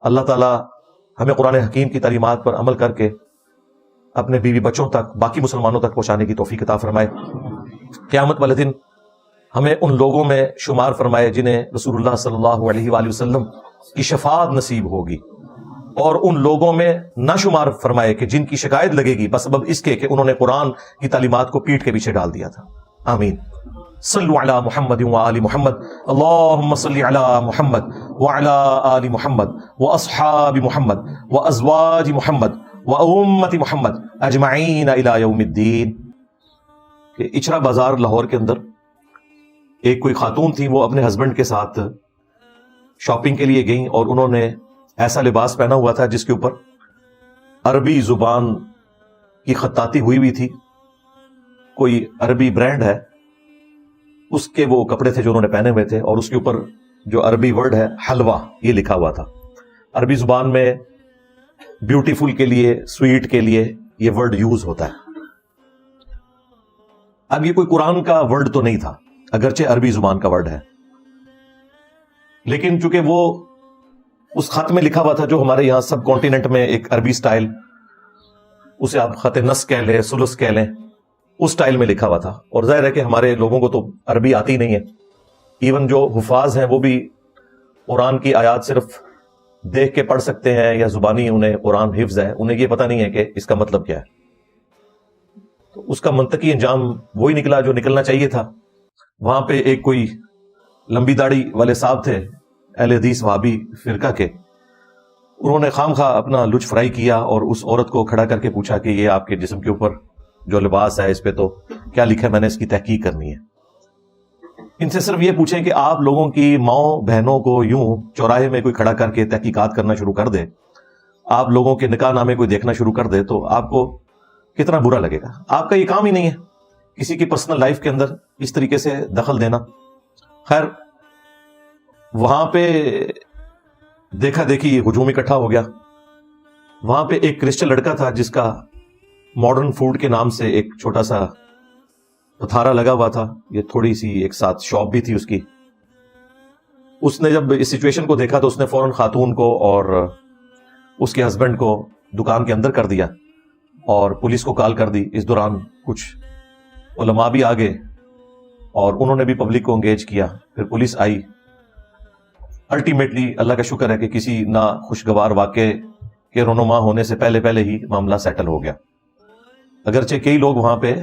اللہ تعالیٰ ہمیں قرآن حکیم کی تعلیمات پر عمل کر کے اپنے بیوی بچوں تک، باقی مسلمانوں تک پہنچانے کی توفیق عطا فرمائے. قیامت والے دن ہمیں ان لوگوں میں شمار فرمائے جنہیں رسول اللہ صلی اللہ علیہ وآلہ وسلم کی شفاعت نصیب ہوگی، اور ان لوگوں میں نہ شمار فرمائے کہ جن کی شکایت لگے گی بسبب اس کے کہ انہوں نے قرآن کی تعلیمات کو پیٹ کے پیچھے ڈال دیا تھا. آمین. صلوا علی محمد وآل محمد، اللہم صلی علی محمد وعلی آل محمد واصحاب محمد وازواج محمد وامت محمد اجمعین الی یوم الدین. کہ اچرا بازار لاہور کے اندر ایک کوئی خاتون تھی، وہ اپنے ہسبینڈ کے ساتھ شاپنگ کے لیے گئیں اور انہوں نے ایسا لباس پہنا ہوا تھا جس کے اوپر عربی زبان کی خطاطی ہوئی ہوئی تھی. کوئی عربی برانڈ ہے اس کے وہ کپڑے تھے جو انہوں نے پہنے ہوئے تھے، اور اس کے اوپر جو عربی ورڈ ہے حلوہ یہ لکھا ہوا تھا. عربی زبان میں بیوٹیفل کے لیے، سویٹ کے لیے یہ ورڈ یوز ہوتا ہے. اب یہ کوئی قرآن کا ورڈ تو نہیں تھا، اگرچہ عربی زبان کا ورڈ ہے، لیکن چونکہ وہ اس خط میں لکھا ہوا تھا جو ہمارے یہاں سب کانٹیننٹ میں ایک عربی سٹائل، اسے آپ خط نص کہہ لیں، ثلث کہہ لیں، اس سٹائل میں لکھا ہوا تھا. اور ظاہر ہے کہ ہمارے لوگوں کو تو عربی آتی نہیں ہے. ایون جو حفاظ ہیں وہ بھی قرآن کی آیات صرف دیکھ کے پڑھ سکتے ہیں، یا زبانی انہیں قرآن حفظ ہے، انہیں یہ پتہ نہیں ہے کہ اس کا مطلب کیا ہے. تو اس کا منطقی انجام وہی نکلا جو نکلنا چاہیے تھا. وہاں پہ ایک کوئی لمبی داڑھی والے صاحب تھے اہل حدیث وہابی فرقہ کے، انہوں نے خام خواہ اپنا لچ فرائی کیا اور اس عورت کو کھڑا کر کے پوچھا کہ یہ آپ کے جسم کے اوپر جو لباس ہے اس پہ تو کیا لکھا ہے، میں نے اس کی تحقیق کرنی ہے. ان سے صرف یہ پوچھیں کہ آپ لوگوں کی ماؤں بہنوں کو یوں چوراہے میں کوئی کھڑا کر کے تحقیقات کرنا شروع کر دے، آپ لوگوں کے نکاح نامے کوئی دیکھنا شروع کر دے، تو آپ کو کتنا برا لگے گا. آپ کا یہ کام ہی نہیں ہے کسی کی پرسنل لائف کے اندر اس طریقے سے دخل دینا. خیر، وہاں پہ دیکھا دیکھی ہجوم اکٹھا ہو گیا. وہاں پہ ایک کرسچن لڑکا تھا جس کا ماڈرن فوڈ کے نام سے ایک چھوٹا سا پتھارا لگا ہوا تھا، یہ تھوڑی سی ایک ساتھ شاپ بھی تھی اس کی. اس نے جب اس سچویشن کو دیکھا تو اس نے فوراً خاتون کو اور اس کے ہسبینڈ کو دکان کے اندر کر دیا اور پولیس کو کال کر دی. اس دوران کچھ علماء بھی آگے اور انہوں نے بھی پبلک کو انگیج کیا. پھر پولیس آئی. الٹیمیٹلی اللہ کا شکر ہے کہ کسی نہ خوشگوار واقعے کے رونما ہونے سے پہلے ہی معاملہ سیٹل ہو گیا. اگرچہ کئی لوگ وہاں پہ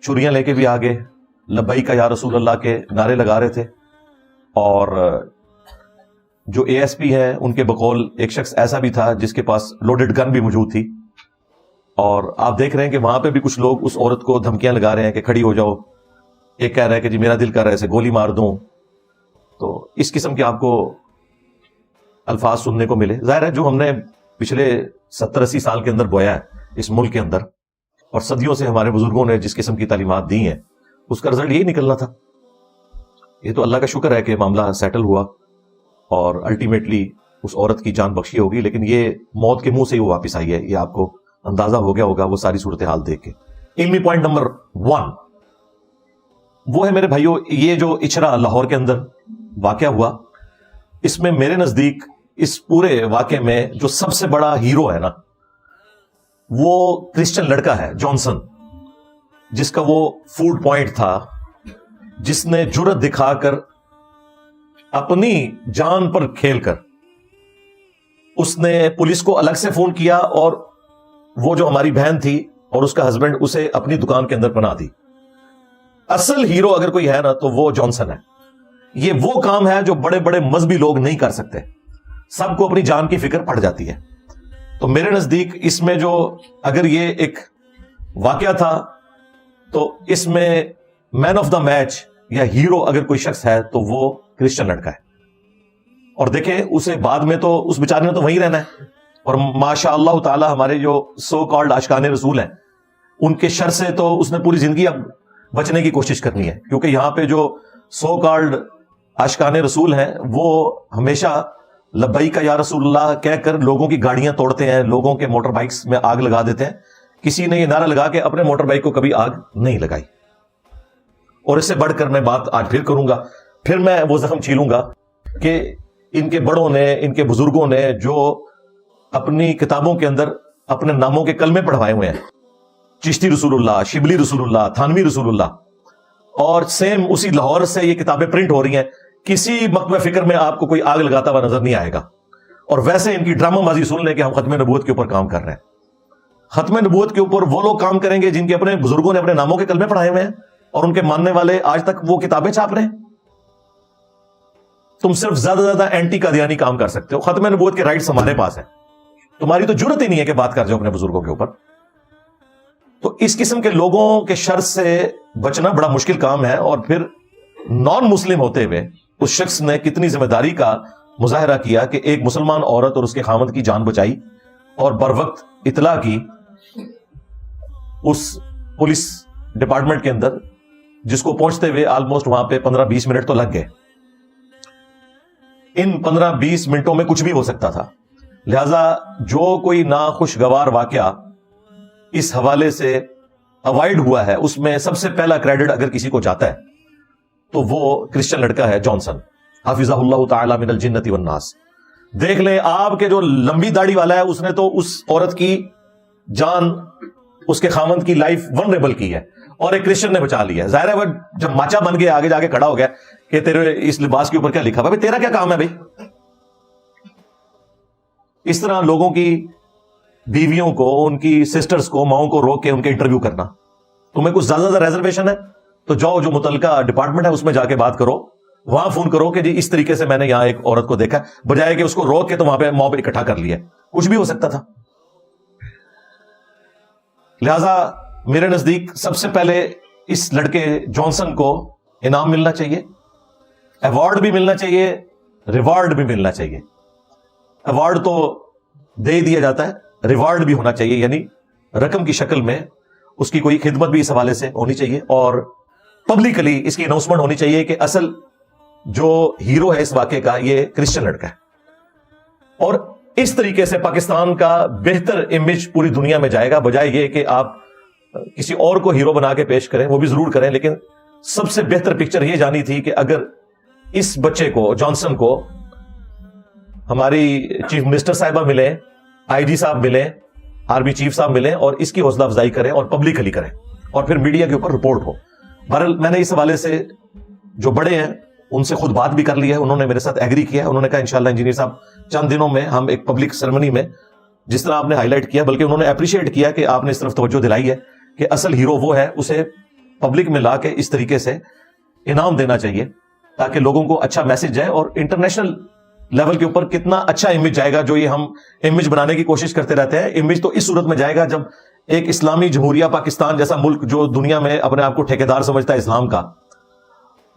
چھریاں لے کے بھی آگے لبیک یا رسول اللہ کے نعرے لگا رہے تھے، اور جو اے ایس پی ہے ان کے بقول ایک شخص ایسا بھی تھا جس کے پاس لوڈڈ گن بھی موجود تھی. اور آپ دیکھ رہے ہیں کہ وہاں پہ بھی کچھ لوگ اس عورت کو دھمکیاں لگا رہے ہیں کہ کھڑی ہو جاؤ. ایک کہہ رہا ہے کہ جی میرا دل کر رہا ہے اسے گولی مار دوں. تو اس قسم کے آپ کو الفاظ سننے کو ملے. ظاہر ہے جو ہم نے پچھلے 70-80 سال کے اندر بویا ہے اس ملک کے اندر، اور صدیوں سے ہمارے بزرگوں نے جس قسم کی تعلیمات دی ہیں، اس کا رزلٹ یہی نکلنا تھا. یہ تو اللہ کا شکر ہے کہ معاملہ سیٹل ہوا اور الٹیمیٹلی اس عورت کی جان بخشی ہوگی. لیکن یہ موت کے منہ سے ہی وہ واپس آئی ہے، یہ آپ کو اندازہ ہو گیا ہوگا وہ ساری صورتحال دیکھ کے. علمی پوائنٹ نمبر 1 وہ ہے میرے بھائیو، یہ جو اچرا لاہور کے اندر واقعہ ہوا، اس میں میرے نزدیک اس پورے واقعے میں جو سب سے بڑا ہیرو ہے نا، وہ کرسچن لڑکا ہے جانسن، جس کا وہ فوڈ پوائنٹ تھا، جس نے جرت دکھا کر اپنی جان پر کھیل کر اس نے پولیس کو الگ سے فون کیا، اور وہ جو ہماری بہن تھی اور اس کا ہسبینڈ اسے اپنی دکان کے اندر پناہ دی. اصل ہیرو اگر کوئی ہے نا تو وہ جانسن ہے. یہ وہ کام ہے جو بڑے بڑے مذہبی لوگ نہیں کر سکتے. سب کو اپنی جان کی فکر پڑ جاتی ہے. تو میرے نزدیک اس میں جو اگر یہ ایک واقعہ تھا تو اس میں مین آف دا میچ یا ہیرو اگر کوئی شخص ہے تو وہ کرسچن لڑکا ہے. اور دیکھیں اسے بعد میں تو اس بیچارے نے تو وہیں رہنا ہے، اور ماشاء اللہ تعالی ہمارے جو سو کالڈ عاشقان رسول ہیں ان کے شر سے تو اس نے پوری زندگی اب بچنے کی کوشش کرنی ہے. کیونکہ یہاں پہ جو سو کالڈ عاشقان رسول ہیں وہ ہمیشہ لبیک یا رسول اللہ کہہ کر لوگوں کی گاڑیاں توڑتے ہیں، لوگوں کے موٹر بائکس میں آگ لگا دیتے ہیں. کسی نے یہ نعرہ لگا کے اپنے موٹر بائک کو کبھی آگ نہیں لگائی. اور اس سے بڑھ کر میں بات آج پھر کروں گا، پھر میں وہ زخم چھیلوں گا کہ ان کے بڑوں نے، ان کے بزرگوں نے جو اپنی کتابوں کے اندر اپنے ناموں کے کلمے پڑھوائے ہوئے ہیں، چشتی رسول اللہ، شبلی رسول اللہ، تھانوی رسول اللہ، اور سیم اسی لاہور سے یہ کتابیں پرنٹ ہو رہی ہیں، کسی مکتبہ فکر میں آپ کو کوئی آگ لگاتا ہوا نظر نہیں آئے گا. اور ویسے ان کی ڈرامہ بازی سن لیں کہ ہم ختم نبوت کے اوپر کام کر رہے ہیں. ختم نبوت کے اوپر وہ لوگ کام کریں گے جن کے اپنے بزرگوں نے اپنے ناموں کے کلمے پڑھائے ہوئے ہیں اور ان کے ماننے والے آج تک وہ کتابیں چھاپ رہے ہیں. تم صرف زیادہ زیادہ اینٹی قادیانی کام کر سکتے ہو. ختم نبوت کے رائٹس ہمارے پاس ہیں، تمہاری تو جرت ہی نہیں ہے کہ بات کر جاؤ اپنے بزرگوں کے اوپر. تو اس قسم کے لوگوں کے شر سے بچنا بڑا مشکل کام ہے. اور پھر نان مسلم ہوتے ہوئے اس شخص نے کتنی ذمہ داری کا مظاہرہ کیا کہ ایک مسلمان عورت اور اس کے خاوند کی جان بچائی اور بر وقت اطلاع کی اس پولیس ڈپارٹمنٹ کے اندر، جس کو پہنچتے ہوئے آلموسٹ وہاں پہ 15-20 منٹ تو لگ گئے. ان 15-20 منٹوں میں کچھ بھی ہو سکتا تھا. لہذا جو کوئی ناخوشگوار واقعہ اس حوالے سے اوائڈ ہوا ہے، اس میں سب سے پہلا کریڈٹ اگر کسی کو جاتا ہے تو وہ کرسچن لڑکا ہے جانسن، حافظہ اللہ تعالی من الجنت والناس. دیکھ لیں آپ کے جو لمبی داڑھی والا ہے، اس نے تو اس عورت کی جان، اس کے خاوند کی لائف ونریبل کی ہے اور ایک کرسچن نے بچا لیا ہے. ظاہر ہے وہ جب ماچا بن گیا آگے جا کے کھڑا ہو گیا کہ تیرے اس لباس کے اوپر کیا لکھا ہوا ہے، تیرا کیا کام ہے بھائی. اس طرح لوگوں کی بیویوں کو، ان کی سسٹرز کو، ماؤں کو روک کے ان کے انٹرویو کرنا. تمہیں کچھ زیادہ ریزرویشن ہے تو جاؤ جو متعلقہ ڈپارٹمنٹ ہے اس میں جا کے بات کرو، وہاں فون کرو کہ جی اس طریقے سے میں نے یہاں ایک عورت کو دیکھا، بجائے کہ اس کو روک کے تو وہاں پہ موب اکٹھا کر لیا. کچھ بھی ہو سکتا تھا. لہذا میرے نزدیک سب سے پہلے اس لڑکے جانسن کو انعام ملنا چاہیے، ایوارڈ بھی ملنا چاہیے، ریوارڈ بھی ملنا چاہیے. ایوارڈ تو دے دیا جاتا ہے، ریوارڈ بھی ہونا چاہیے، یعنی رقم کی شکل میں اس کی کوئی خدمت بھی اس حوالے سے ہونی چاہیے. اور پبلکلی اس کی اناؤنسمنٹ ہونی چاہیے کہ اصل جو ہیرو ہے اس واقعے کا یہ کرسچن لڑکا ہے. اور اس طریقے سے پاکستان کا بہتر امیج پوری دنیا میں جائے گا، بجائے یہ کہ آپ کسی اور کو ہیرو بنا کے پیش کریں. وہ بھی ضرور کریں، لیکن سب سے بہتر پکچر یہ جانی تھی کہ اگر اس بچے کو، جانسن کو، ہماری چیف منسٹر صاحبہ ملیں، آئی جی صاحب ملیں، آرمی چیف صاحب ملیں اور اس کی حوصلہ افزائی کریں اور پبلکلی کریں اور پھر میڈیا کے اوپر رپورٹ ہو. بہرحال میں نے اس حوالے سے جو بڑے ہیں ان سے خود بات بھی کر لی ہے، انہوں نے میرے ساتھ ایگری کیا ہے. انہوں نے کہا انشاءاللہ انجینئر صاحب چند دنوں میں ہم ایک پبلک سرمنی میں، جس طرح آپ نے ہائی لائٹ کیا، بلکہ انہوں نے اپریشیٹ کیا کہ آپ نے اس طرف توجہ دلائی ہے کہ اصل ہیرو وہ ہے، اسے پبلک میں لا کے اس طریقے سے انعام دینا چاہیے تاکہ لوگوں کو اچھا میسج جائے. اور انٹرنیشنل لیول کے اوپر کتنا اچھا امیج جائے گا، جو یہ ہم امیج بنانے کی کوشش کرتے رہتے ہیں. امیج تو اس صورت میں جائے گا جب ایک اسلامی جمہوریہ پاکستان جیسا ملک، جو دنیا میں اپنے آپ کو ٹھیکیدار سمجھتا ہے اسلام کا،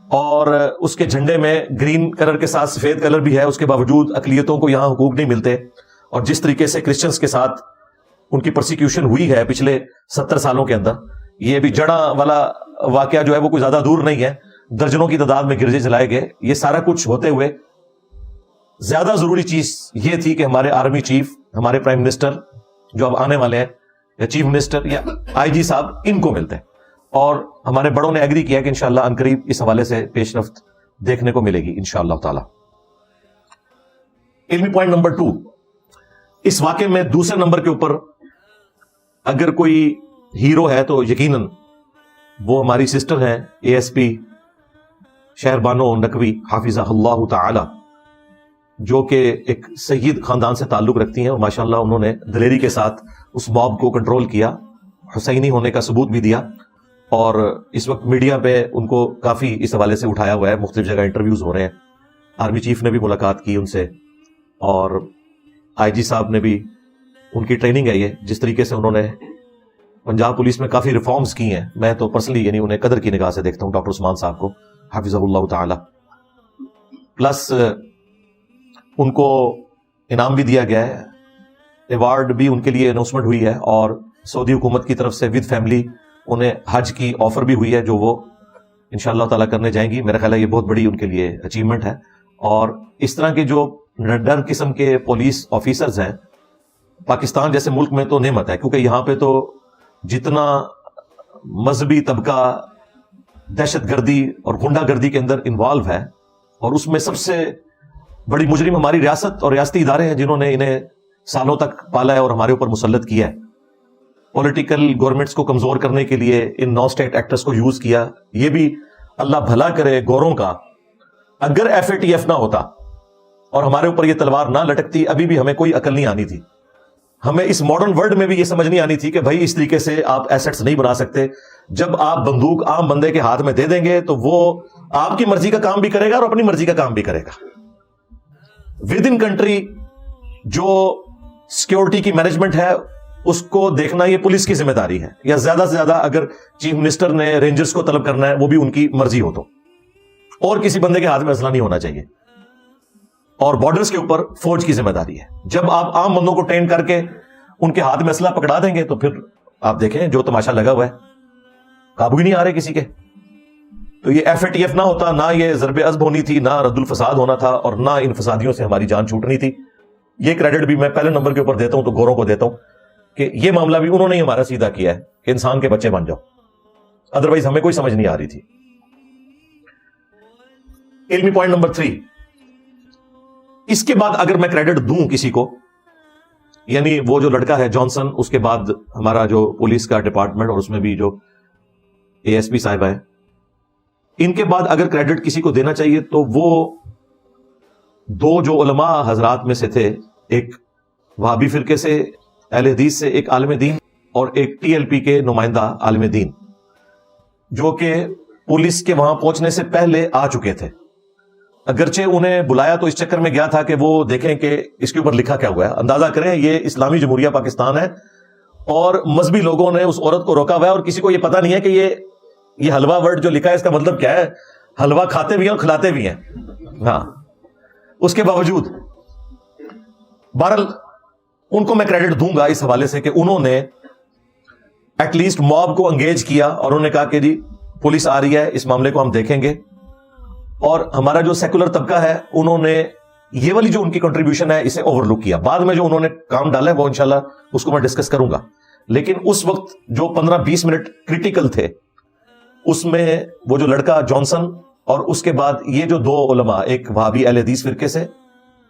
اور اس کے جھنڈے میں گرین کلر کے ساتھ سفید کلر بھی ہے، اس کے باوجود اقلیتوں کو یہاں حقوق نہیں ملتے. اور جس طریقے سے کرسچنز کے ساتھ ان کی پرسیکیوشن ہوئی ہے پچھلے 70 سالوں کے اندر، یہ بھی جڑا والا واقعہ جو ہے وہ کوئی زیادہ دور نہیں ہے، درجنوں کی تعداد میں گرجے جلائے گئے. یہ سارا کچھ ہوتے ہوئے زیادہ ضروری چیز یہ تھی کہ ہمارے آرمی چیف، ہمارے پرائم منسٹر جو اب آنے والے ہیں، یا چیف منسٹر یا آئی جی صاحب، ان کو ملتے ہیں. اور ہمارے بڑوں نے ایگری کیا کہ انشاءاللہ عنقریب اس حوالے سے پیش رفت دیکھنے کو ملے گی انشاءاللہ تعالی. علمی پوائنٹ نمبر 2، اس واقعے میں دوسرے نمبر کے اوپر اگر کوئی ہیرو ہے تو یقیناً وہ ہماری سسٹر ہیں اے ایس پی شہر بانو نقوی حافظہ اللہ تعالی، جو کہ ایک سید خاندان سے تعلق رکھتی ہیں اور ماشاءاللہ انہوں نے دلیری کے ساتھ اس موب کو کنٹرول کیا، حسینی ہونے کا ثبوت بھی دیا. اور اس وقت میڈیا پہ ان کو کافی اس حوالے سے اٹھایا ہوا ہے، مختلف جگہ انٹرویوز ہو رہے ہیں. آرمی چیف نے بھی ملاقات کی ان سے، اور آئی جی صاحب نے بھی، ان کی ٹریننگ ہے یہ، جس طریقے سے انہوں نے پنجاب پولیس میں کافی ریفارمز کی ہیں. میں تو پرسنلی یعنی انہیں قدر کی نگاہ سے دیکھتا ہوں ڈاکٹر عثمان صاحب کو حافظہ اللہ تعالی. پلس ان کو انعام بھی دیا گیا ہے، ایوارڈ بھی ان کے لیے اناؤنسمنٹ ہوئی ہے، اور سعودی حکومت کی طرف سے ود فیملی انہیں حج کی آفر بھی ہوئی ہے جو وہ انشاءاللہ تعالیٰ کرنے جائیں گی. میرا خیال ہے یہ بہت بڑی ان کے لیے اچیومنٹ ہے. اور اس طرح کے جو ڈر قسم کے پولیس آفیسرز ہیں پاکستان جیسے ملک میں تو نعمت ہے، کیونکہ یہاں پہ تو جتنا مذہبی طبقہ دہشت گردی اور غنڈہ گردی کے اندر انوالو ہے، اور اس میں سب سے بڑی مجرم ہماری ریاست اور ریاستی ادارے ہیں جنہوں نے انہیں سالوں تک پالا ہے اور ہمارے اوپر مسلط کیا ہے. پولیٹیکل گورنمنٹس کو کمزور کرنے کے لیے ان نان اسٹیٹ ایکٹرز کو یوز کیا. یہ بھی اللہ بھلا کرے گوروں کا, اگر FATF نہ ہوتا اور ہمارے اوپر یہ تلوار نہ لٹکتی, ابھی بھی ہمیں کوئی عقل نہیں آنی تھی. ہمیں اس ماڈرن ورلڈ میں بھی یہ سمجھ نہیں آنی تھی کہ بھائی اس طریقے سے آپ ایسٹس نہیں بنا سکتے. جب آپ بندوق عام بندے کے ہاتھ میں دے دیں گے تو وہ آپ کی مرضی کا کام بھی کرے گا اور اپنی مرضی کا کام بھی کرے گا. ود ان کنٹری جو سیکیورٹی کی مینجمنٹ ہے اس کو دیکھنا یہ پولیس کی ذمہ داری ہے, یا زیادہ سے زیادہ اگر چیف منسٹر نے رینجرز کو طلب کرنا ہے وہ بھی ان کی مرضی ہو تو, اور کسی بندے کے ہاتھ میں اسلحہ نہیں ہونا چاہیے. اور بارڈرز کے اوپر فوج کی ذمہ داری ہے. جب آپ عام بندوں کو ٹرین کر کے ان کے ہاتھ میں اسلحہ پکڑا دیں گے تو پھر آپ دیکھیں جو تماشا لگا ہوا ہے, قابو ہی نہیں آ رہے کسی کے. تو یہ FATF نہ ہوتا, نہ یہ ضرب عضب ہونی تھی, نہ رد الفساد ہونا تھا, اور نہ ان فسادیوں سے ہماری جان چھوٹنی تھی. یہ کریڈٹ بھی میں پہلے نمبر کے اوپر دیتا ہوں تو گوروں کو دیتا ہوں کہ یہ معاملہ بھی انہوں نے ہی ہمارا سیدھا کیا ہے کہ انسان کے بچے بن جاؤ, ادروائز ہمیں کوئی سمجھ نہیں آ رہی تھی. علمی پوائنٹ نمبر 3. اس کے بعد اگر میں کریڈٹ دوں کسی کو, یعنی وہ جو لڑکا ہے جانسن, اس کے بعد ہمارا جو پولیس کا ڈپارٹمنٹ اور اس میں بھی جو ASP صاحبہ ہیں, ان کے بعد اگر کریڈٹ کسی کو دینا چاہیے تو وہ دو جو علماء حضرات میں سے تھے, ایک وہابی فرقے سے اہل حدیث سے ایک عالم دین, اور ایک TLP کے نمائندہ عالم دین, جو کہ پولیس کے وہاں پہنچنے سے پہلے آ چکے تھے. اگرچہ انہیں بلایا تو اس چکر میں گیا تھا کہ وہ دیکھیں کہ اس کے اوپر لکھا کیا ہوا ہے. اندازہ کریں یہ اسلامی جمہوریہ پاکستان ہے اور مذہبی لوگوں نے اس عورت کو روکا ہوا ہے, اور کسی کو یہ پتا نہیں ہے کہ یہ حلوہ ورڈ جو لکھا ہے اس کا مطلب کیا ہے. حلوہ کھاتے بھی ہیں اور کھلاتے بھی ہیں. ہاں, اس کے باوجود بہرحال ان کو میں کریڈٹ دوں گا اس حوالے سے کہ انہوں نے ایٹ لیسٹ موب کو انگیج کیا, اور انہوں نے کہا کہ جی پولیس آ رہی ہے, اس معاملے کو ہم دیکھیں گے. اور ہمارا جو سیکولر طبقہ ہے انہوں نے یہ والی جو ان کی کنٹریبیوشن ہے اسے اوور لک کیا. بعد میں جو انہوں نے کام ڈالا ہے وہ انشاءاللہ اس کو میں ڈسکس کروں گا, لیکن اس وقت جو 15-20 منٹ کریٹیکل تھے اس میں وہ جو لڑکا جانسن اور اس کے بعد یہ جو دو علماء, ایک وہابی اہل حدیث فرقے سے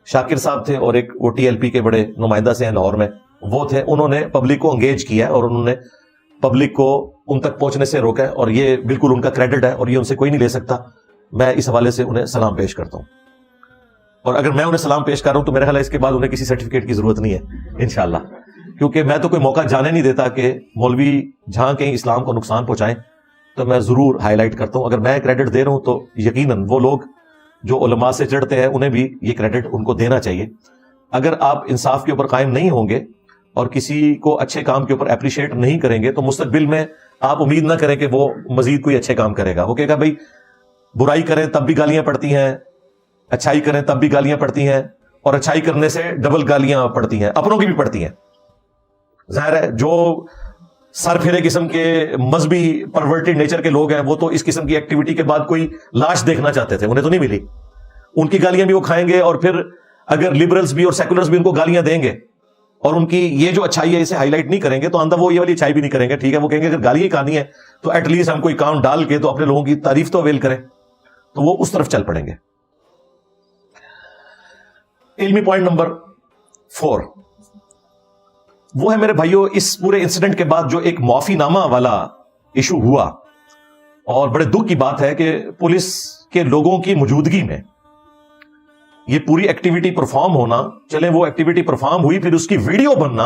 شاکر صاحب تھے اور ایک وہ TLP کے بڑے نمائندہ سے ہیں لاہور میں, وہ تھے. انہوں نے پبلک کو انگیج کیا ہے اور انہوں نے پبلک کو ان تک پہنچنے سے روکا ہے, اور یہ بالکل ان کا کریڈٹ ہے اور یہ ان سے کوئی نہیں لے سکتا. میں اس حوالے سے انہیں سلام پیش کرتا ہوں, اور اگر میں انہیں سلام پیش کر رہا ہوں تو میرا خیال ہے اس کے بعد انہیں کسی سرٹیفکیٹ کی ضرورت نہیں ہے انشاءاللہ, کیونکہ میں تو کوئی موقع جانے نہیں دیتا کہ مولوی جہاں کہیں اسلام کو نقصان پہنچائیں تو میں ضرور ہائی لائٹ کرتا ہوں. اگر میں کریڈٹ دے رہا ہوں تو یقیناً وہ لوگ جو علماء سے چڑھتے ہیں انہیں بھی یہ کریڈٹ ان کو دینا چاہیے. اگر آپ انصاف کے اوپر قائم نہیں ہوں گے اور کسی کو اچھے کام کے اوپر اپریشیٹ نہیں کریں گے تو مستقبل میں آپ امید نہ کریں کہ وہ مزید کوئی اچھے کام کرے گا. وہ کہے گا بھائی برائی کریں تب بھی گالیاں پڑتی ہیں, اچھائی کریں تب بھی گالیاں پڑتی ہیں, اور اچھائی کرنے سے ڈبل گالیاں پڑتی ہیں, اپنوں کی بھی پڑتی ہیں. ظاہر ہے جو سر پھرے قسم کے مذہبی پرورٹڈ نیچر کے لوگ ہیں وہ تو اس قسم کی ایکٹیویٹی کے بعد کوئی لاش دیکھنا چاہتے تھے, انہیں تو نہیں ملی. ان کی گالیاں بھی وہ کھائیں گے, اور پھر اگر لبرلز بھی اور سیکولرز بھی ان کو گالیاں دیں گے اور ان کی یہ جو اچھائی ہے اسے ہائی لائٹ نہیں کریں گے تو اندر وہ یہ والی اچھائی بھی نہیں کریں گے. ٹھیک ہے, وہ کہیں گے اگر گالی ہی کھانی ہے تو ایٹ لیسٹ ہم کوئی کام ڈال کے تو اپنے لوگوں کی تعریف تو اویل کریں, تو وہ اس طرف چل پڑیں گے. علمی پوائنٹ نمبر 4 وہ ہے میرے بھائیوں, اس پورے انسیڈنٹ کے بعد جو ایک معافی نامہ والا ایشو ہوا, اور بڑے دکھ کی بات ہے کہ پولیس کے لوگوں کی موجودگی میں یہ پوری ایکٹیویٹی پرفارم ہونا, چلے وہ ایکٹیویٹی پرفارم ہوئی, پھر اس کی ویڈیو بننا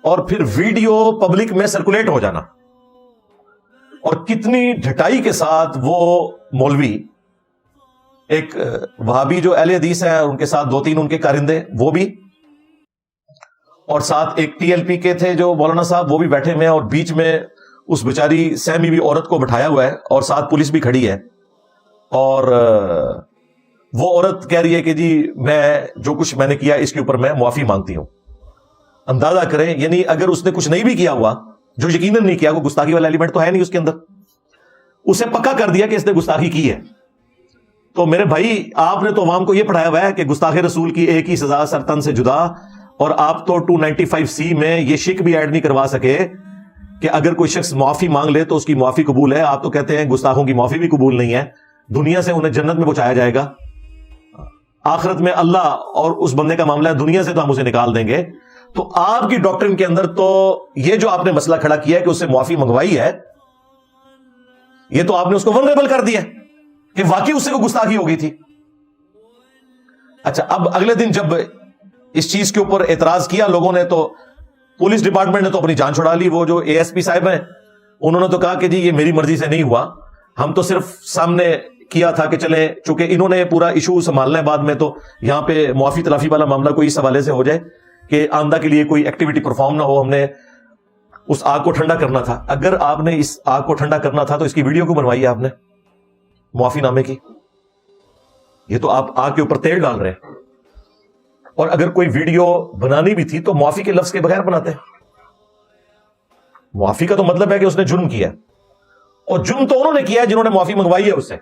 اور پھر ویڈیو پبلک میں سرکولیٹ ہو جانا, اور کتنی ڈھٹائی کے ساتھ وہ مولوی, ایک وہابی جو اہل حدیث ہے ان کے ساتھ 2-3 ان کے کارندے وہ بھی, اور ساتھ ایک TLP کے تھے جو مولانا صاحب وہ بھی بیٹھے ہوئے ہیں, اور بیچ میں اس بیچاری سہمی بھی عورت کو بٹھایا ہوا ہے, اور ساتھ پولیس بھی کھڑی ہے, اور وہ عورت کہہ رہی ہے کہ جی میں جو کچھ میں نے کیا اس کے اوپر میں معافی مانگتی ہوں. اندازہ کریں, یعنی اگر اس نے کچھ نہیں بھی کیا ہوا, جو یقیناً نہیں کیا, کوئی گستاخی والا ایلیمنٹ تو ہے نہیں اس کے اندر, اسے پکا کر دیا کہ اس نے گستاخی کی ہے, تو میرے بھائی آپ نے تو عوام کو یہ پڑھایا ہوا ہے کہ گستاخ رسول کی ایک ہی سزا سرطن سے جدا, اور آپ تو 295C میں یہ شک بھی ایڈ نہیں کروا سکے کہ اگر کوئی شخص معافی مانگ لے تو اس کی معافی قبول ہے. آپ تو کہتے ہیں گستاخوں کی معافی بھی قبول نہیں ہے, دنیا سے انہیں جنت میں پہنچایا جائے گا. آخرت میں اللہ اور اس بندے کا معاملہ ہے دنیا سے تو ہم اسے نکال دیں گے. تو آپ کی ڈاکٹرن کے اندر تو یہ جو آپ نے مسئلہ کھڑا کیا ہے کہ اس سے معافی منگوائی ہے, یہ تو آپ نے اس کو ولنریبل کر دیا کہ واقعی اس سے کوئی گستاخی ہو گئی تھی. اچھا, اب اگلے دن جب اس چیز کے اوپر اعتراض کیا لوگوں نے تو پولیس ڈپارٹمنٹ نے تو اپنی جان چھڑا لی. وہ جو اے ایس پی صاحب ہیں انہوں نے تو کہا کہ جی یہ میری مرضی سے نہیں ہوا, ہم تو صرف سامنے کیا تھا کہ چلیں, چونکہ انہوں نے پورا ایشو سنبھالنا ہے بعد میں, تو یہاں پہ معافی تلافی والا معاملہ کوئی اس حوالے سے ہو جائے کہ آئندہ کے لیے کوئی ایکٹیویٹی پرفارم نہ ہو. ہم نے اس آگ کو ٹھنڈا کرنا تھا. اگر آپ نے اس آگ کو ٹھنڈا کرنا تھا تو اس کی ویڈیو کیوں بنوائی ہے آپ نے معافی نامے کی؟ یہ تو آپ آگ کے اوپر تیل ڈال رہے ہیں. اور اگر کوئی ویڈیو بنانی بھی تھی تو معافی کے لفظ کے بغیر بناتے ہیں. معافی کا تو مطلب ہے کہ اس نے جرم کیا, اور جرم تو انہوں نے کیا ہے جنہوں نے معافی منگوائی ہے اس سے,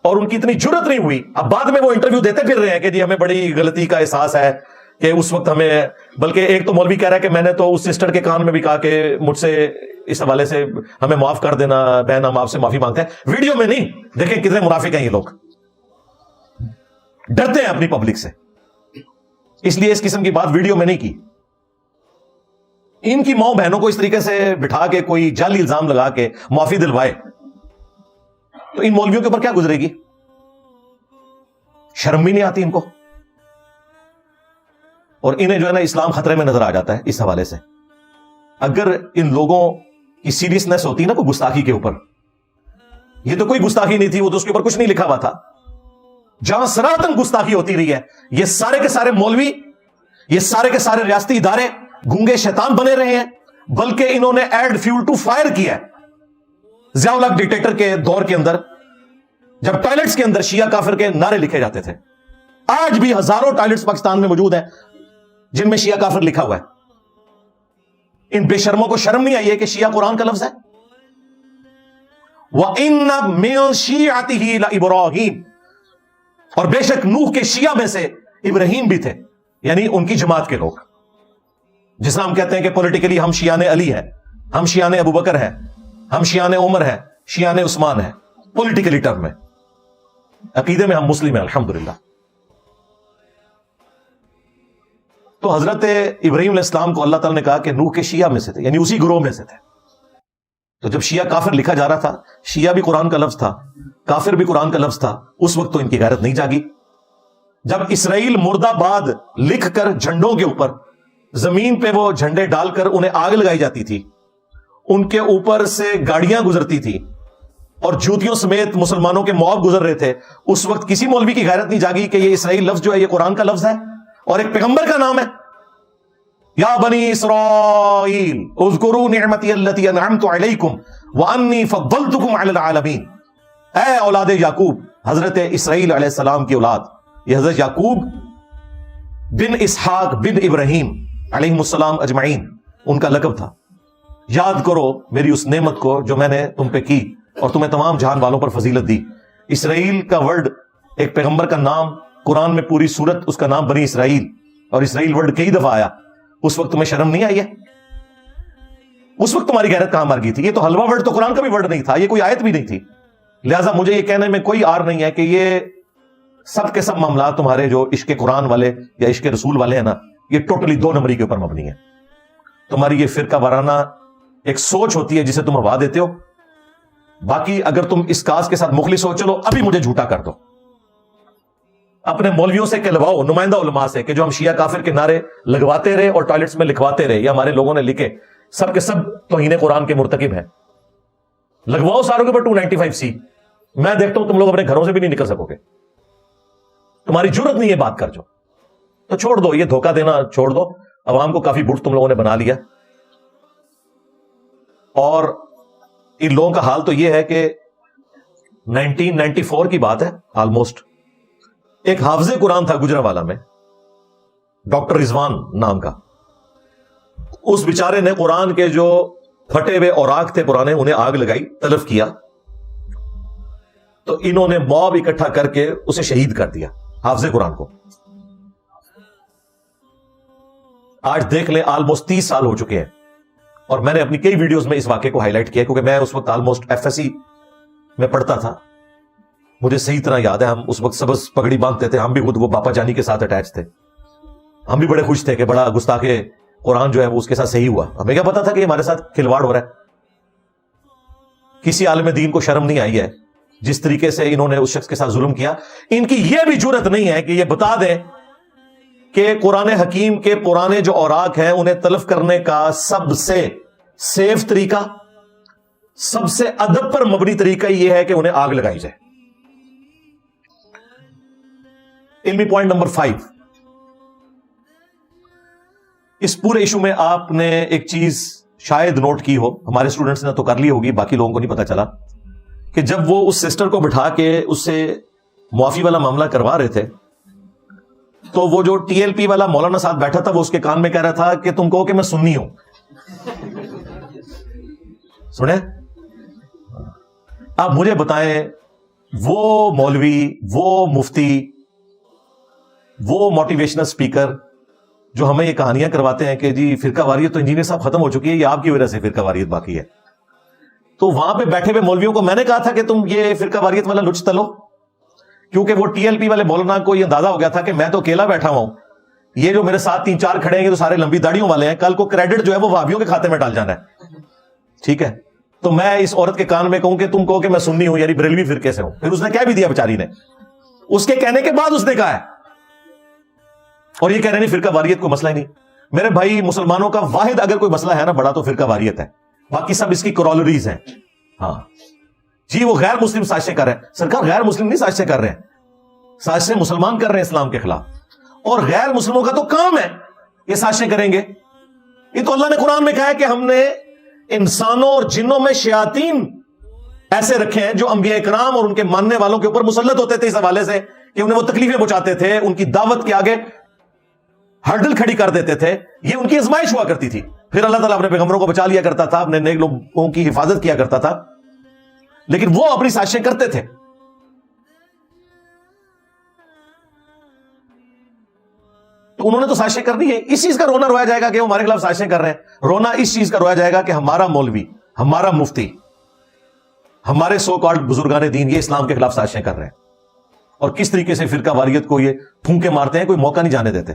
اور ان کی اتنی جرت نہیں ہوئی. اب بعد میں وہ انٹرویو دیتے پھر رہے ہیں کہ جی ہمیں بڑی غلطی کا احساس ہے کہ اس وقت ہمیں, بلکہ ایک تو مولوی کہہ رہا ہے کہ میں نے تو اس سسٹر کے کان میں بھی کہا کہ مجھ سے اس حوالے سے ہمیں معاف کر دینا بہن, ہم آپ سے معافی مانگتے ہیں. ویڈیو میں نہیں. دیکھیں کتنے منافق ہیں یہ لوگ, ڈرتے ہیں اپنی پبلک سے, اس لیے اس قسم کی بات ویڈیو میں نہیں کی. ان کی ماؤں بہنوں کو اس طریقے سے بٹھا کے کوئی جعلی الزام لگا کے معافی دلوائے تو ان مولویوں کے اوپر کیا گزرے گی؟ شرم بھی نہیں آتی ان کو. اور انہیں جو ہے نا اسلام خطرے میں نظر آ جاتا ہے اس حوالے سے. اگر ان لوگوں کی سیریسنس ہوتی نا کوئی گستاخی کے اوپر, یہ تو کوئی گستاخی نہیں تھی, وہ تو اس کے اوپر کچھ نہیں لکھا ہوا تھا. جہاں سراتن گستاخی ہوتی رہی ہے, یہ سارے کے سارے مولوی, یہ سارے کے سارے ریاستی ادارے گونگے شیطان بنے رہے ہیں, بلکہ انہوں نے ایڈ فیول ٹو فائر کیا ہے. ضیاء الحق ڈکٹیٹر کے دور کے اندر جب ٹوائلٹس کے اندر شیعہ کافر کے نعرے لکھے جاتے تھے, آج بھی ہزاروں ٹوائلٹس پاکستان میں موجود ہیں جن میں شیعہ کافر لکھا ہوا ہے. ان بے شرموں کو شرم نہیں آئی ہے کہ شیعہ قرآن کا لفظ ہے؟ وَإِنَّ مِن شِيعَتِهِ لَإِبْرَاهِيمَ, اور بے شک نوح کے شیعہ میں سے ابراہیم بھی تھے, یعنی ان کی جماعت کے لوگ. جس طرح ہم کہتے ہیں کہ پولیٹیکلی ہم شیعان علی ہیں, ہم شیعان ابو بکر ہیں, ہم شیعان عمر ہیں, شیعان عثمان ہیں, پولیٹیکلی ٹرم میں. عقیدے میں ہم مسلم ہیں الحمدللہ. تو حضرت ابراہیم علیہ السلام کو اللہ تعالیٰ نے کہا کہ نوح کے شیعہ میں سے تھے, یعنی اسی گروہ میں سے تھے. تو جب شیعہ کافر لکھا جا رہا تھا, شیعہ بھی قرآن کا لفظ تھا, کافر بھی قرآن کا لفظ تھا, اس وقت تو ان کی غیرت نہیں جاگی. جب اسرائیل مرد آباد لکھ کر جھنڈوں کے اوپر زمین پہ وہ جھنڈے ڈال کر انہیں آگ لگائی جاتی تھی, ان کے اوپر سے گاڑیاں گزرتی تھی اور جوتیوں سمیت مسلمانوں کے مواب گزر رہے تھے, اس وقت کسی مولوی کی غیرت نہیں جاگی کہ یہ اسرائیل لفظ جو ہے یہ قرآن کا لفظ ہے اور ایک پیغمبر کا نام ہے. یا بنی اسرائیل اذکروا نعمتی التی انعمت علیکم وانی فضلتکم علی العالمین. اے اولاد یعقوب, حضرت اسرائیل علیہ السلام کی اولاد, یہ حضرت یعقوب بن اسحاق بن ابراہیم علیہ السلام اجمعین ان کا لقب تھا. یاد کرو میری اس نعمت کو جو میں نے تم پہ کی اور تمہیں تمام جہان والوں پر فضیلت دی. اسرائیل کا ورڈ, ایک پیغمبر کا نام, قرآن میں پوری سورت اس کا نام بنی اسرائیل, اور اسرائیل ورڈ کئی دفعہ آیا. اس وقت تمہیں شرم نہیں آئی ہے؟ اس وقت تمہاری غیرت کہاں مر گئی تھی؟ یہ تو حلوہ ورڈ تو قرآن کا بھی ورڈ نہیں تھا, یہ کوئی آیت بھی نہیں تھی. لہٰذا مجھے یہ کہنے میں کوئی آر نہیں ہے کہ یہ سب کے سب معاملات تمہارے جو عشق قرآن والے یا عشق رسول والے ہیں نا, یہ ٹوٹلی 2 نمبری کے اوپر مبنی ہے. تمہاری یہ فرقہ وارانہ ایک سوچ ہوتی ہے جسے تم ہوا دیتے ہو. باقی اگر تم اس کاز کے ساتھ مخلص ہو, چلو ابھی مجھے جھوٹا کر دو, اپنے مولویوں سے کہلواؤ, نمائندہ علماء سے, کہ جو ہم شیعہ کافر کے نعرے لگواتے رہے اور ٹوائلٹس میں لکھواتے رہے یا ہمارے لوگوں نے لکھے, سب کے سب توہین قرآن کے مرتکب ہیں. لگواؤ ساروں کے اوپر 295C. میں دیکھتا ہوں تم لوگ اپنے گھروں سے بھی نہیں نکل سکو گے, تمہاری جرت نہیں ہے بات کر جو. تو چھوڑ دو, یہ دھوکہ دینا چھوڑ دو. عوام کو کافی بٹ تم لوگوں نے بنا لیا. اور ان لوگوں کا حال تو یہ ہے کہ 1994 کی بات ہے آلموسٹ, ایک حافظ قرآن تھا گجرانوالہ میں, ڈاکٹر رضوان نام کا. اس بیچارے نے قرآن کے جو پھٹے ہوئے اوراق تھے پرانے, انہیں آگ لگائی, تلف کیا. تو انہوں نے موب اکٹھا کر کے اسے شہید کر دیا, حافظ قرآن کو. آج دیکھ لیں آلموسٹ 30 سال ہو چکے ہیں, اور میں نے اپنی کئی ویڈیوز میں اس واقعے کو ہائی لائٹ کیا, کیونکہ میں اس وقت آلموسٹ FSC میں پڑھتا تھا. مجھے صحیح طرح یاد ہے، ہم اس وقت سبز پگڑی باندھتے تھے، ہم بھی خود وہ باپا جانی کے ساتھ اٹیچ تھے، ہم بھی بڑے خوش تھے کہ بڑا گستاخ قرآن جو ہے وہ اس کے ساتھ صحیح ہوا. ہمیں کیا پتا تھا کہ یہ ہمارے ساتھ کھلواڑ ہو رہا ہے. کسی عالم دین کو شرم نہیں آئی ہے جس طریقے سے انہوں نے اس شخص کے ساتھ ظلم کیا. ان کی یہ بھی جرت نہیں ہے کہ یہ بتا دیں کہ قرآن حکیم کے پرانے جو اوراق ہیں انہیں تلف کرنے کا سب سے سیف طریقہ، سب سے ادب پر مبنی طریقہ یہ ہے کہ انہیں آگ لگائی جائے. علمی پوائنٹ نمبر 5، اس پورے ایشو میں آپ نے ایک چیز شاید نوٹ کی ہو، ہمارے اسٹوڈنٹس نے تو کر لی ہوگی، باقی لوگوں کو نہیں پتا چلا، کہ جب وہ اس سسٹر کو بٹھا کے اس سے معافی والا معاملہ کروا رہے تھے تو وہ جو ٹی ایل پی والا مولانا ساتھ بیٹھا تھا وہ اس کے کان میں کہہ رہا تھا کہ تم کہو کہ میں سنی ہوں. سنیں، آپ مجھے بتائیں وہ مولوی، وہ مفتی، وہ موٹیویشنل اسپیکر جو ہمیں یہ کہانیاں کرواتے ہیں کہ جی فرقہ واریت تو انجینئر صاحب ختم ہو چکی ہے، یہ آپ کی وجہ سے فرقہ واریت باقی ہے، تو وہاں پہ بیٹھے ہوئے مولویوں کو میں نے کہا تھا کہ تم یہ فرقہ واریت والا لچ تلو، کیونکہ وہ ٹی ایل پی والے مولانا کو یہ اندازہ ہو گیا تھا کہ میں تو اکیلا بیٹھا ہوں، یہ جو میرے ساتھ 3-4 کھڑے ہیں تو سارے لمبی داڑیوں والے ہیں، کل کو کریڈٹ جو ہے وہ وہابیوں کے کھاتے میں ڈال جانا ہے. ٹھیک ہے، تو میں اس عورت کے کان میں کہوں کہ تم کہو کہ میں سنی ہوں، یعنی بریلوی فرقے سے ہوں. پھر اس نے کہہ بھی دیا بیچاری نے، اس کے کہنے کے بعد اس نے کہا ہے، اور یہ کہہ رہے نہیں فرقہ واریت کوئی مسئلہ ہی نہیں. میرے بھائی مسلمانوں کا واحد اگر کوئی مسئلہ ہے نا بڑا تو فرقہ واریت ہے، باقی سب اس کی کرولریز ہیں. ہاں جی، وہ غیر مسلم سازشیں کر رہے ہیں، سرکار غیر مسلم نہیں سازشیں کر رہے ہیں، سازشیں مسلمان کر رہے ہیں اسلام کے خلاف، اور غیر مسلموں کا تو کام ہے یہ سازشیں کریں گے. یہ تو اللہ نے قرآن میں کہا ہے کہ ہم نے انسانوں اور جنوں میں شیاطین ایسے رکھے ہیں جو انبیاء اکرام اور ان کے ماننے والوں کے اوپر مسلط ہوتے تھے اس حوالے سے کہ انہیں وہ تکلیفیں پہنچاتے تھے، ان کی دعوت کے آگے ہرڈل کھڑی کر دیتے تھے. یہ ان کی آزمائش ہوا کرتی تھی. پھر اللہ تعالیٰ اپنے پیغمبروں کو بچا لیا کرتا تھا، اپنے نیک لوگوں کی حفاظت کیا کرتا تھا، لیکن وہ اپنی سازشیں کرتے تھے. تو انہوں نے تو سازشیں کر دی ہے. اس چیز کا رونا رویا جائے گا کہ وہ ہمارے خلاف سازشیں کر رہے ہیں. رونا اس چیز کا رویا جائے گا کہ ہمارا مولوی، ہمارا مفتی، ہمارے سو کالڈ بزرگان دین یہ اسلام کے خلاف سازشیں کر رہے ہیں، اور کس طریقے سے فرقہ واریت کو یہ پھونکے مارتے ہیں، کوئی موقع نہیں جانے دیتے.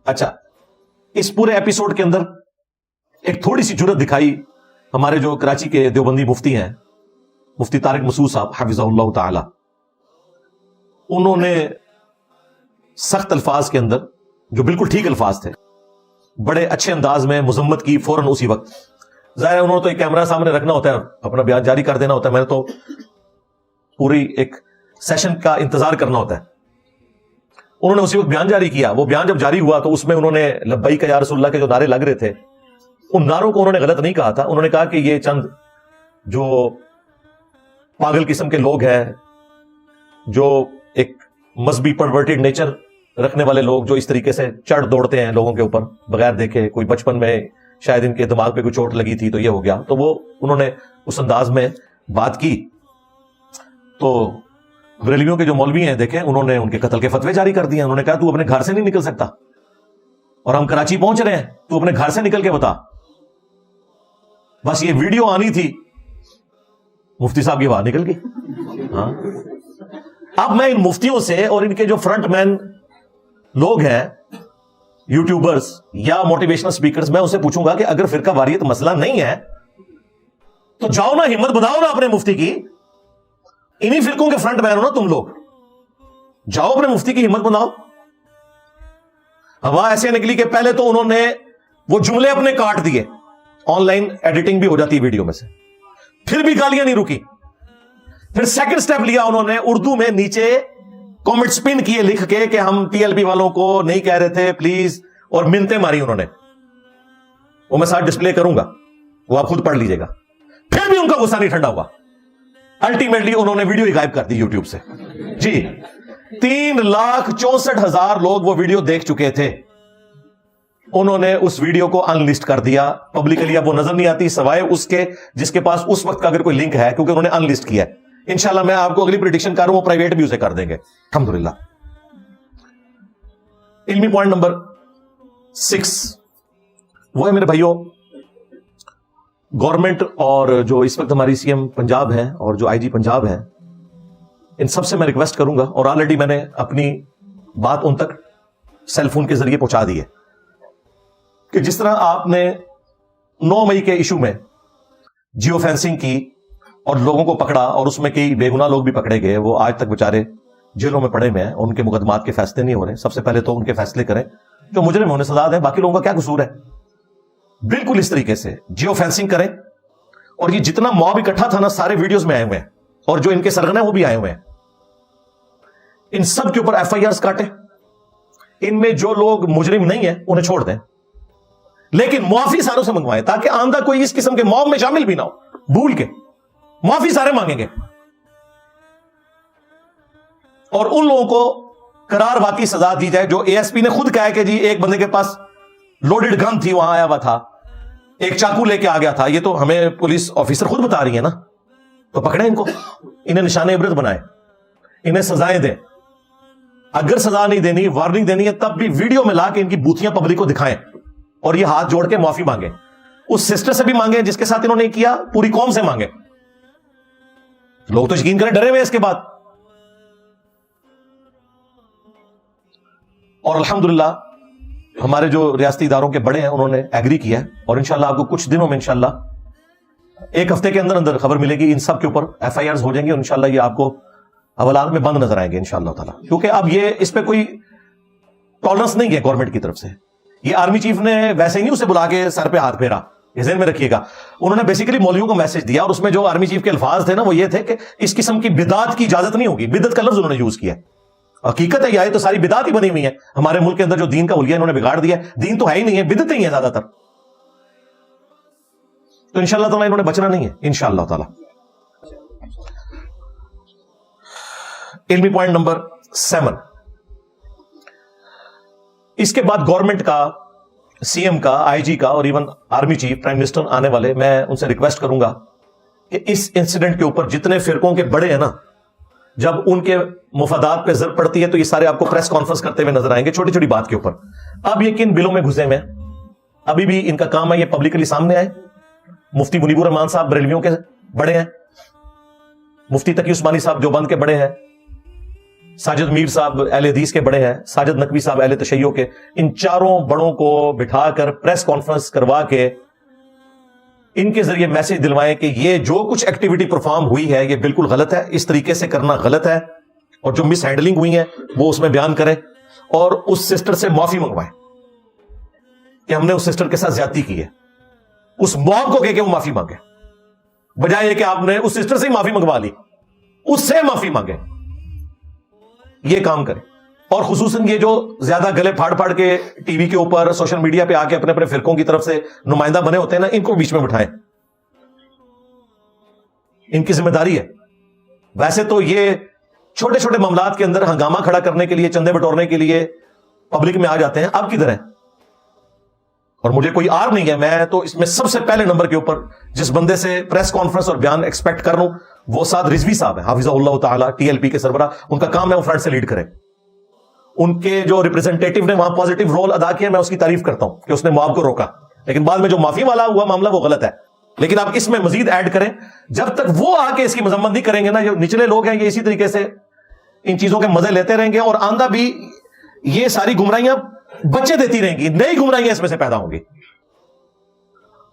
اچھا، اس پورے ایپیسوڈ کے اندر ایک تھوڑی سی جرت دکھائی ہمارے جو کراچی کے دیوبندی مفتی ہیں، مفتی طارق مسعود صاحب حفظہ اللہ تعالی. انہوں نے سخت الفاظ کے اندر، جو بالکل ٹھیک الفاظ تھے، بڑے اچھے انداز میں مذمت کی فوراً اسی وقت. ظاہر ہے انہوں نے تو ایک کیمرہ سامنے رکھنا ہوتا ہے، اپنا بیان جاری کر دینا ہوتا ہے، میں نے تو پوری ایک سیشن کا انتظار کرنا ہوتا ہے. انہوں نے اسی وقت بیان جاری کیا. وہ بیان جب جاری ہوا تو اس میں انہوں نے لبیک یا رسول اللہ کے جو نعرے لگ رہے تھے ان نعروں کو انہوں نے غلط نہیں کہا تھا. انہوں نے کہا کہ یہ چند جو پاگل قسم کے لوگ ہیں، جو ایک مذہبی پرورٹڈ نیچر رکھنے والے لوگ، جو اس طریقے سے چڑھ دوڑتے ہیں لوگوں کے اوپر بغیر دیکھے، کوئی بچپن میں شاید ان کے دماغ پہ کوئی چوٹ لگی تھی تو یہ ہو گیا. تو وہ انہوں نے اس انداز میں بات کی. تو بریلویوں کے جو مولوی ہیں دیکھیں، انہوں نے ان کے قتل کے فتوے جاری کر دیے. انہوں نے کہا تو اپنے گھر سے نہیں نکل سکتا، اور ہم کراچی پہنچ رہے ہیں، تو اپنے گھر سے نکل کے بتا. بس یہ ویڈیو آنی تھی، مفتی صاحب کی باہر نکل گئی. ہاں، اب میں ان مفتیوں سے اور ان کے جو فرنٹ مین لوگ ہیں، یوٹیوبرز یا موٹیویشنل سپیکرز، میں ان سے پوچھوں گا کہ اگر فرقہ واریت مسئلہ نہیں ہے تو جاؤ نا، ہمت بناؤ نا اپنے مفتی کی. انہی فرقوں کے فرنٹ مین ہو نا تم لوگ، جاؤ اپنے مفتی کی ہمت بناؤ. ہوا ایسے نکلی کہ پہلے تو انہوں نے وہ جملے اپنے کاٹ دیے، آن لائن ایڈیٹنگ بھی ہو جاتی ہے ویڈیو میں سے، پھر بھی گالیاں نہیں رکی. پھر سیکنڈ سٹیپ لیا انہوں نے، اردو میں نیچے کامنٹ سپن کیے لکھ کے کہ ہم ٹی ایل پی والوں کو نہیں کہہ رہے تھے پلیز، اور منتیں ماری انہوں نے. وہ میں ساتھ ڈسپلے کروں گا، وہ آپ خود پڑھ لیجئے گا. پھر بھی ان کا غصہ نہیں ٹھنڈا ہوا. الٹیمیٹلی انہوں نے ویڈیو ہی غائب کر دی یوٹیوب سے. جی 3,64,000 لوگ وہ ویڈیو دیکھ چکے تھے. انہوں نے اس ویڈیو کو ان لسٹ کر دیا پبلکلی. اب وہ نظر نہیں آتی سوائے اس کے جس کے پاس اس وقت کا اگر کوئی لنک ہے، کیونکہ انہوں نے ان لسٹ کیا ہے. انشاءاللہ میں آپ کو اگلی پریڈکشن کر رہا ہوں، وہ پرائیویٹ بھی اسے کر دیں گے الحمدللہ. علمی پوائنٹ نمبر 6 وہ ہے میرے بھائیوں، گورنمنٹ اور جو اس وقت ہماری سی ایم پنجاب ہیں اور جو آئی جی پنجاب ہیں، ان سب سے میں ریکویسٹ کروں گا، اور آلریڈی میں نے اپنی بات ان تک سیل فون کے ذریعے پہنچا دی ہے، کہ جس طرح آپ نے 9 مئی کے ایشو میں جیو فینسنگ کی اور لوگوں کو پکڑا، اور اس میں کئی بے گناہ لوگ بھی پکڑے گئے، وہ آج تک بیچارے جیلوں میں پڑے ہوئے ہیں، ان کے مقدمات کے فیصلے نہیں ہو رہے. سب سے پہلے تو ان کے فیصلے کریں، جو مجرم ہونے سزا دیں، باقی لوگوں کا کیا قصور ہے. بالکل اس طریقے سے جیو فینسنگ کریں، اور یہ جتنا موب اکٹھا تھا نا، سارے ویڈیوز میں آئے ہوئے ہیں، اور جو ان کے سرغنے وہ بھی آئے ہوئے ہیں. ان سب کے اوپر ایف آئی آرز کاٹیں، ان میں جو لوگ مجرم نہیں ہیں انہیں چھوڑ دیں، لیکن معافی ساروں سے منگوائیں، تاکہ آندہ کوئی اس قسم کے موب میں شامل بھی نہ ہو. بھول کے معافی سارے مانگیں گے، اور ان لوگوں کو قرار واقعی سزا دی جائے. جو اے ایس پی نے خود کہا ہے کہ جی ایک بندے کے پاس لوڈڈ گن تھی، وہاں آیا ہوا تھا، ایک چاقو لے کے آ گیا تھا، یہ تو ہمیں پولیس آفیسر خود بتا رہی ہے نا. تو پکڑیں ان کو، انہیں نشان عبرت بنائیں، انہیں سزائیں دیں. اگر سزا نہیں دینی، وارننگ دینی ہے، تب بھی ویڈیو میں لا کے ان کی بوتیاں پبلک کو دکھائیں، اور یہ ہاتھ جوڑ کے معافی مانگیں. اس سسٹر سے بھی مانگیں جس کے ساتھ انہوں نے کیا، پوری قوم سے مانگیں. لوگ تو یقین کریں ڈرے ہوئے اس کے بعد. اور الحمدللہ ہمارے جو ریاستی اداروں کے بڑے ہیں انہوں نے ایگری کیا ہے، اور انشاءاللہ آپ کو کچھ دنوں میں انشاءاللہ 1 ہفتے کے اندر اندر خبر ملے گی. ان سب کے اوپر ایف آئی آرز ہو جائیں گے، اور انشاءاللہ یہ آپ کو حوالات میں بند نظر آئیں گے انشاءاللہ تعالیٰ. کیونکہ اب یہ اس پہ کوئی ٹالرنس نہیں ہے گورنمنٹ کی طرف سے. یہ آرمی چیف نے ویسے ہی نہیں اسے بلا کے سر پہ ہاتھ پھیرا، یہ ذہن میں رکھیے گا. انہوں نے بیسیکلی مولویوں کو میسج دیا، اور اس میں جو آرمی چیف کے الفاظ تھے نا، وہ یہ تھے کہ اس قسم کی بدعت کی اجازت نہیں ہوگی. بدعت کا لفظ انہوں نے یوز کیا. حقیقت ہے یہ تو ساری بدعت ہی بنی ہوئی ہے ہمارے ملک کے اندر. جو دین کا حلیہ انہوں نے بگاڑ دیا، دین تو ہے ہی نہیں ہے، بدعتیں ہی ہیں زیادہ تر. تو انشاءاللہ تعالیٰ انہوں نے بچنا نہیں ہے انشاءاللہ تعالیٰ. علمی پوائنٹ نمبر 7. اس کے بعد گورنمنٹ کا، سی ایم کا، آئی جی کا، اور even army chief, prime minister آنے والے، میں ان سے ریکویسٹ کروں گا کہ اس انسیڈنٹ کے اوپر جتنے فرقوں کے بڑے ہیں نا، جب ان کے مفادات پہ ضرب پڑتی ہے تو یہ سارے آپ کو پریس کانفرنس کرتے ہوئے نظر آئیں گے چھوٹی چھوٹی بات کے اوپر. اب یہ کن بلوں میں گھسے ہوئے ہیں، ابھی بھی ان کا کام ہے یہ پبلکلی سامنے آئے. مفتی منیب الرحمان صاحب بریلویوں کے بڑے ہیں، مفتی تقی عثمانی صاحب دیوبند کے بڑے ہیں، ساجد میر صاحب اہل حدیث کے بڑے ہیں، ساجد نقوی صاحب اہل تشیع کے. ان چاروں بڑوں کو بٹھا کر پریس کانفرنس کروا کے ان کے ذریعے میسج دلوائیں کہ یہ جو کچھ ایکٹیویٹی پرفارم ہوئی ہے یہ بالکل غلط ہے، اس طریقے سے کرنا غلط ہے، اور جو مس ہینڈلنگ ہوئی ہے وہ اس میں بیان کریں، اور اس سسٹر سے معافی منگوائیں کہ ہم نے اس سسٹر کے ساتھ زیادتی کی ہے. اس موب کو کہہ کے وہ معافی مانگے، بجائے یہ کہ آپ نے اس سسٹر سے ہی معافی منگوا لی، اس سے معافی مانگے. یہ کام کریں. اور خصوصاً یہ جو زیادہ گلے پھاڑ پھاڑ کے ٹی وی کے اوپر، سوشل میڈیا پہ آ کے اپنے اپنے فرقوں کی طرف سے نمائندہ بنے ہوتے ہیں نا، ان کو بیچ میں بٹھائیں. ان کی ذمہ داری ہے. ویسے تو یہ چھوٹے چھوٹے معاملات کے اندر ہنگامہ کھڑا کرنے کے لیے، چندے بٹورنے کے لیے پبلک میں آ جاتے ہیں، اب کدھر ہیں؟ اور مجھے کوئی آر نہیں ہے، میں تو اس میں سب سے پہلے نمبر کے اوپر جس بندے سے پریس کانفرنس اور بیان ایکسپیکٹ کر رہا ہوں وہ سعد رضوی صاحب ہیں، حافظہ اللہ تعالیٰ، ٹی ایل پی کے سربراہ. ان کا کام ہے وہ فرنٹ سے لیڈ کریں. ان کے جو ریپرزینٹیٹیو نے وہاں پازیٹیو رول ادا کیا، میں اس کی تعریف کرتا ہوں کہ اس نے مواب کو روکا، لیکن بعد میں جو معافی والا ہوا معاملہ وہ غلط ہے. لیکن آپ اس میں مزید ایڈ کریں، جب تک وہ آ کے اس کی مذمت نہیں کریں گے نا، جو نچلے لوگ ہیں یہ اسی طریقے سے ان چیزوں کے مزے لیتے رہیں گے، اور آندہ بھی یہ ساری گمراہیاں بچے دیتی رہیں گی، نئی گمراہیاں اس میں سے پیدا ہوں گی.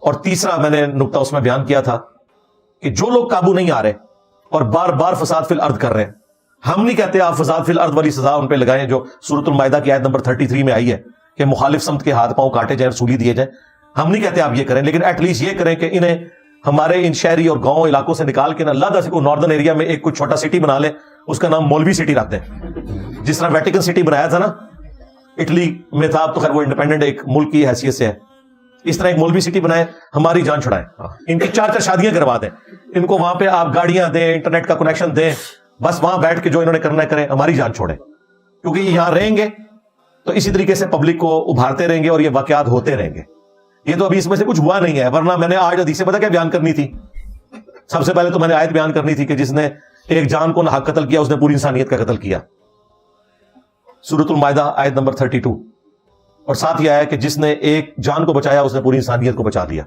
اور تیسرا میں نے نقطہ اس میں بیان کیا تھا کہ جو لوگ قابو نہیں آ رہے اور بار بار فساد فی الارض کر رہے ہیں، ہم نہیں کہتے آپ فساد فی الارض والی سزا ان پہ لگائیں جو سورۃ المائدہ کی آیت نمبر 33 میں آئی ہے کہ مخالف سمت کے ہاتھ پاؤں کاٹے جائیں، رسولی دیے جائیں. ہم نہیں کہتے آپ یہ کریں، لیکن ایٹ لیسٹ یہ کریں کہ انہیں ہمارے ان شہری اور گاؤں علاقوں سے نکال کے اللہ سے کوئی ناردرن ایریا میں ایک کوئی چھوٹا سٹی بنا لیں، اس کا نام مولوی سٹی رکھ دیں. جس طرح ویٹیکن سٹی بنایا تھا نا اٹلی میں تھا، اب تو خیر وہ انڈیپینڈنٹ ایک ملک کی حیثیت سے ہے، اس طرح ایک مولوی سٹی بنائے، ہماری جان چھڑائیں. ان کی 4 شادیاں کروا دیں، ان کو وہاں پہ آپ گاڑیاں دیں، انٹرنیٹ کا کنیکشن دیں، بس وہاں بیٹھ کے جو انہوں نے کرنا ہے کریں، ہماری جان چھوڑیں. کیونکہ یہ یہاں رہیں گے تو اسی طریقے سے پبلک کو ابھارتے رہیں گے اور یہ واقعات ہوتے رہیں گے. یہ تو ابھی اس میں سے کچھ ہوا نہیں ہے، ورنہ میں نے آج حدیث سے پتہ کیا بیان کرنی تھی؟ سب سے پہلے تو میں نے آیت بیان کرنی تھی کہ جس نے ایک جان کو ناحق قتل کیا اس نے پوری انسانیت کا قتل کیا، سورۃ المائدہ آیت نمبر 32. اور ساتھ یہ آیا کہ جس نے ایک جان کو بچایا اس نے پوری انسانیت کو بچا دیا.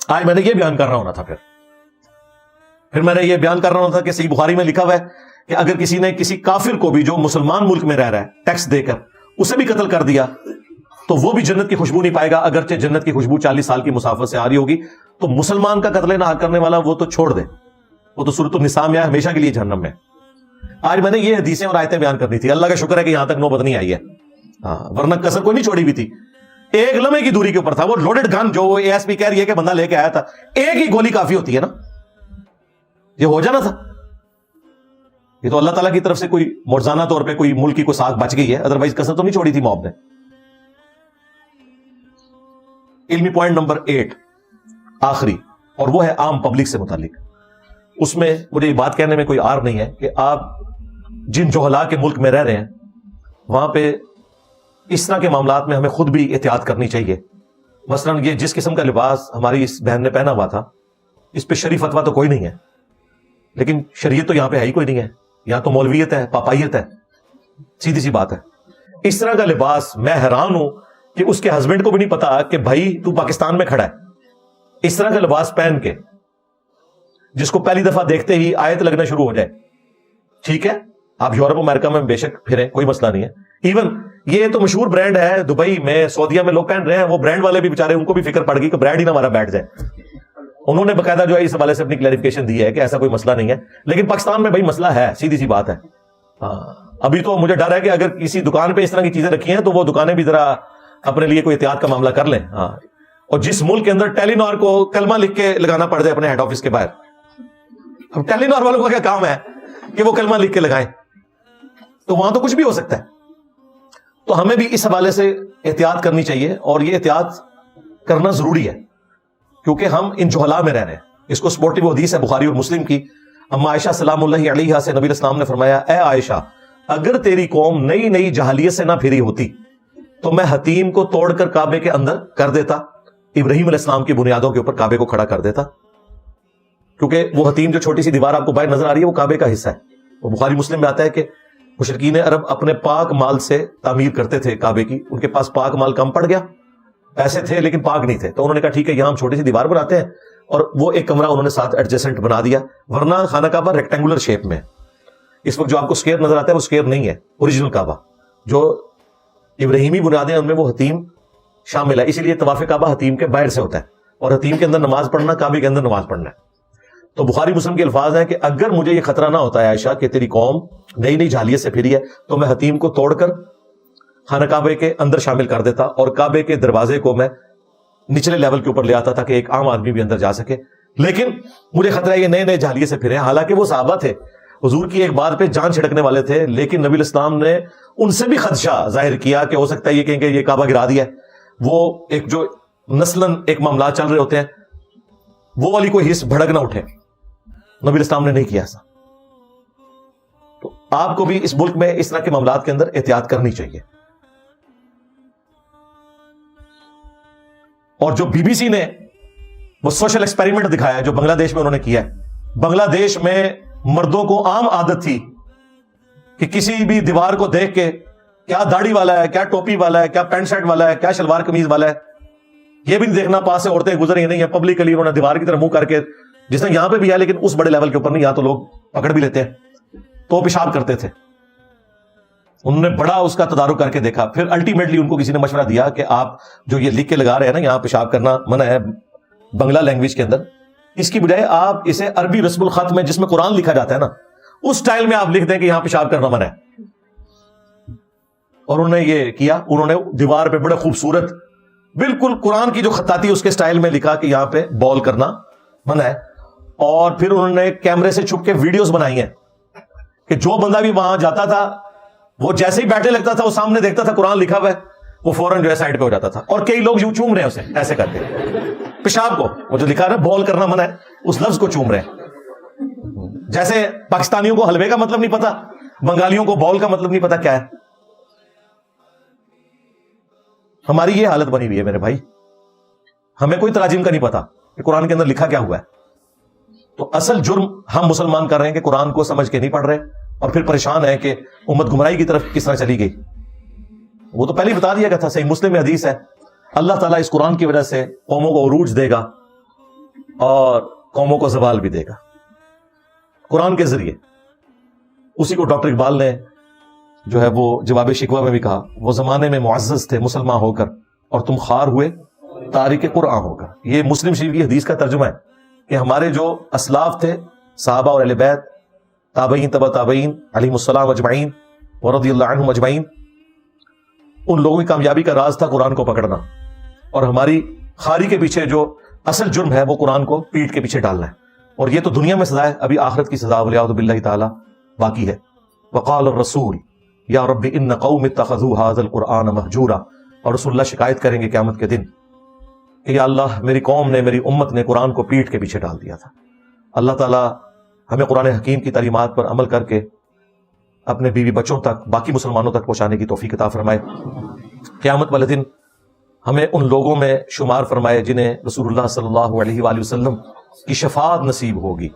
آج میں نے یہ بیان کر رہا ہونا تھا، پھر میں نے یہ بیان کر رہا ہونا تھا کہ صحیح بخاری میں لکھا ہوا ہے کہ اگر کسی نے کسی کافر کو بھی جو مسلمان ملک میں رہ رہا ہے ٹیکس دے کر اسے بھی قتل کر دیا تو وہ بھی جنت کی خوشبو نہیں پائے گا، اگرچہ جنت کی خوشبو 40 سال کی مسافت سے آ رہی ہوگی۔ تو مسلمان کا قتل نہ کرنے والا وہ تو چھوڑ دے، وہ تو سورۃ النساء میں ہمیشہ کے لیے جہنم میں۔ آج میں نے یہ حدیثیں اور آیتیں بیان کرنی تھی، اللہ کا شکر ہے کہ یہاں تک نوبت نہیں آئی ہے، ورنہ کسر کوئی نہیں چھوڑی ہوئی تھی، ایک لمحے کی دوری کے اوپر تھا وہ لوڈڈ گن جو اے ایس پی کہہ رہی ہے کہ بندہ لے کے آیا تھا، ایک ہی گولی کافی ہوتی ہے نا، یہ ہو جانا تھا۔ یہ تو اللہ تعالیٰ کی طرف سے کوئی مرزانہ طور پہ کوئی ملک کی کوئی ساکھ بچ گئی ہے، ادروائز کسر تو نہیں چھوڑی تھی موب نے۔ علمی پوائنٹ نمبر 8 آخری، اور وہ ہے عام پبلک سے متعلق۔ اس میں مجھے یہ بات کہنے میں کوئی عار نہیں ہے کہ آپ جن جوہلا کے ملک میں رہ رہے ہیں وہاں پہ اس طرح کے معاملات میں ہمیں خود بھی احتیاط کرنی چاہیے۔ مثلا یہ جس قسم کا لباس ہماری اس بہن نے پہنا ہوا تھا اس پہ شرعی فتویٰ تو کوئی نہیں ہے، لیکن شریعت تو یہاں پہ ہے ہی کوئی نہیں ہے، یہاں تو مولویت ہے، پاپائیت ہے، سیدھی سی بات ہے۔ اس طرح کا لباس میں حیران ہوں کہ اس کے ہسبینڈ کو بھی نہیں پتا کہ بھائی تو پاکستان میں کھڑا ہے، اس طرح کا لباس پہن کے جس کو پہلی دفعہ دیکھتے ہی آیت لگنا شروع ہو جائے۔ ٹھیک ہے آپ یورپ امریکہ میں بے شک پھریں، کوئی مسئلہ نہیں ہے، ایون یہ تو مشہور برانڈ ہے دبئی میں، سعودیہ میں لوگ پہن رہے ہیں، وہ برانڈ والے بھی بیچارے ان کو بھی فکر پڑ گئی کہ برانڈ ہی نہ ہمارا بیٹھ جائے، انہوں نے باقاعدہ جو ہے اس حوالے سے اپنی کلیریفیکیشن دی ہے کہ ایسا کوئی مسئلہ نہیں ہے، لیکن پاکستان میں بھائی مسئلہ ہے، سیدھی سی بات ہے۔ ابھی تو مجھے ڈر ہے کہ اگر کسی دکان پہ اس طرح کی چیزیں رکھی ہیں تو وہ دکانیں بھی ذرا اپنے لیے کوئی احتیاط کا معاملہ کر لیں۔ اور جس ملک کے اندر ٹیلی نار کو کلمہ لکھ کے لگانا پڑ جائے اپنے ہیڈ آفس کے باہر، اب ٹیلی نار والوں کا کیا کام ہے کہ وہ کلمہ لکھ کے لگائیں، تو وہاں تو کچھ بھی ہو سکتا ہے۔ تو ہمیں بھی اس حوالے سے احتیاط کرنی چاہیے، اور یہ احتیاط کرنا ضروری ہے کیونکہ ہم ان جوہلا میں رہ رہے ہیں۔ اس کو سپورٹیو حدیث ہے بخاری اور مسلم کی، اما عائشہ سلام اللہ علیہا سے نبی الاسلام نے فرمایا، اے عائشہ اگر تیری قوم نئی نئی جہالیت سے نہ پھری ہوتی تو میں حتیم کو توڑ کر کعبے کے اندر کر دیتا، ابراہیم علیہ السلام کی بنیادوں کے اوپر کعبے کو کھڑا کر دیتا، کیونکہ وہ حتیم جو چھوٹی سی دیوار آپ کو باہر نظر آ رہی ہے وہ کعبے کا حصہ ہے۔ وہ بخاری مسلم میں آتا ہے کہ مشرکین عرب اپنے پاک مال سے تعمیر کرتے تھے کعبے کی، ان کے پاس پاک مال کم پڑ گیا، پیسے تھے لیکن پاک نہیں تھے، تو انہوں نے کہا ٹھیک ہے یہاں ہم چھوٹی سی دیوار بناتے ہیں، اور وہ ایک کمرہ انہوں نے ساتھ ایڈجسٹنٹ بنا دیا، ورنہ خانہ کعبہ ریکٹینگولر شیپ میں۔ اس وقت جو آپ کو اسکوائر نظر آتا ہے وہ اسکوائر نہیں ہے، اوریجنل کعبہ جو ابراہیمی بنیادیں ان میں وہ حتیم شامل ہے، اسی لیے طواف کعبہ حتیم کے باہر سے ہوتا ہے، اور حتیم کے اندر نماز پڑھنا کعبے کے اندر نماز پڑھنا ہے۔ تو بخاری مسلم کے الفاظ ہیں کہ اگر مجھے یہ خطرہ نہ ہوتا ہے عائشہ کہ تیری قوم نئی نئی جہالیت سے پھری ہے تو میں حتیم کو توڑ کر خانہ کعبے کے اندر شامل کر دیتا، اور کعبے کے دروازے کو میں نچلے لیول کے اوپر لے آتا تھا کہ ایک عام آدمی بھی اندر جا سکے، لیکن مجھے خطرہ ہے یہ نئے نئے جہالیت سے پھرے ہیں۔ حالانکہ وہ صحابہ تھے، حضور کی ایک بات پہ جان چھڑکنے والے تھے، لیکن نبی الاسلام نے ان سے بھی خدشہ ظاہر کیا کہ ہو سکتا ہے یہ کہیں کہ یہ کعبہ گرا دیا ہے، وہ ایک جو نسلاً ایک معاملات چل رہے ہوتے ہیں وہ والی کوئی حص بھڑک نہ اٹھے، نبی الاسلام نے نہیں کیا ایسا۔ تو آپ کو بھی اس ملک میں اس طرح کے معاملات کے اندر احتیاط کرنی چاہیے۔ اور جو بی بی سی نے وہ سوشل ایکسپیریمنٹ دکھایا ہے جو بنگلہ دیش میں انہوں نے کیا ہے، بنگلہ دیش میں مردوں کو عام عادت تھی کہ کسی بھی دیوار کو دیکھ کے کیا داڑھی والا ہے، کیا ٹوپی والا ہے، کیا پینٹ شرٹ والا ہے، کیا شلوار قمیض والا ہے، یہ بھی نہیں دیکھنا، پاس سے عورتیں گزر ہی نہیں ہیں، پبلکلی انہوں نے دیوار کی طرف منہ کر کے، جس طرح یہاں پہ بھی ہے لیکن اس بڑے لیول کے اوپر نہیں، یہاں تو لوگ پکڑ بھی لیتے ہیں، تو پیشاب کرتے تھے۔ انہوں نے بڑا اس کا تدارک کر کے دیکھا، پھر الٹیمیٹلی ان کو کسی نے مشورہ دیا کہ آپ جو یہ لکھ کے لگا رہے ہیں نا یہاں پیشاب کرنا منع ہے بنگلہ لینگویج کے اندر، اس کی بجائے آپ اسے عربی رسم الخط میں جس میں قرآن لکھا جاتا ہے نا اس سٹائل میں آپ لکھ دیں کہ یہاں پیشاب کرنا منع ہے۔ اور انہوں نے یہ کیا، انہوں نے دیوار پہ بڑے خوبصورت بالکل قرآن کی جو خطاطی اس کے سٹائل میں لکھا کہ یہاں پہ بال کرنا منع ہے، اور پھر انہوں نے کیمرے سے چھپ کے ویڈیوز بنائی ہیں کہ جو بندہ بھی وہاں جاتا تھا وہ جیسے ہی بیٹھے لگتا تھا وہ سامنے دیکھتا تھا قرآن لکھا ہوا ہے، وہ فوراً جو ہے سائڈ پہ ہو جاتا تھا، اور کئی لوگ یوں چوم رہے ہیں اسے ایسے کر کے پیشاب کو، وہ جو لکھا ہے نا بال کرنا منع ہے اس لفظ کو چوم رہے ہیں، جیسے پاکستانیوں کو حلوے کا مطلب نہیں پتا، بنگالیوں کو بال کا مطلب نہیں پتا کیا ہے۔ ہماری یہ حالت بنی ہوئی ہے میرے بھائی، ہمیں کوئی تراجم کا نہیں پتا کہ قرآن کے اندر لکھا کیا ہوا ہے۔ تو اصل جرم ہم مسلمان کر رہے ہیں کہ قرآن کو سمجھ کے نہیں پڑھ رہے، اور پھر پریشان ہے کہ امت گمراہی کی طرف کس طرح چلی گئی۔ وہ تو پہلے ہی بتا دیا گیا تھا، صحیح مسلم میں حدیث ہے، اللہ تعالیٰ اس قرآن کی وجہ سے قوموں کو عروج دے گا، اور قوموں کو زوال بھی دے گا قرآن کے ذریعے. اسی کو ڈاکٹر اقبال نے جو ہے وہ جواب شکوہ میں بھی کہا، وہ زمانے میں معزز تھے مسلمان ہو کر اور تم خوار ہوئے تارک قرآن ہو کر. یہ مسلم شریف کی حدیث کا ترجمہ ہے کہ ہمارے جو اسلاف تھے صحابہ اور اہل بیت، تابعین تبع تابعین علیہم السلام اجمعین ورضی اللہ عنہم اجمعین، ان لوگوں کی کامیابی کا راز تھا قرآن کو پکڑنا، اور ہماری خاری کے پیچھے جو اصل جرم ہے وہ قرآن کو پیٹ کے پیچھے ڈالنا ہے. اور یہ تو دنیا میں سزا ہے، ابھی آخرت کی سزا ولیعوذ باللہ تعالی باقی ہے. وقال الرسول یا رب ان قوم اتخذوا هذا القرآن مہجورا، اور رسول اللہ شکایت کریں گے قیامت کے دن کہ یا اللہ میری قوم نے، میری امت نے قرآن کو پیٹ کے پیچھے ڈال دیا تھا. اللہ تعالی ہمیں قرآن حکیم کی تعلیمات پر عمل کر کے اپنے بیوی بچوں تک، باقی مسلمانوں تک پہنچانے کی توفیق عطا فرمائے. قیامت والے دن ہمیں ان لوگوں میں شمار فرمائے جنہیں رسول اللہ صلی اللہ علیہ وآلہ وسلم کی شفاعت نصیب ہوگی،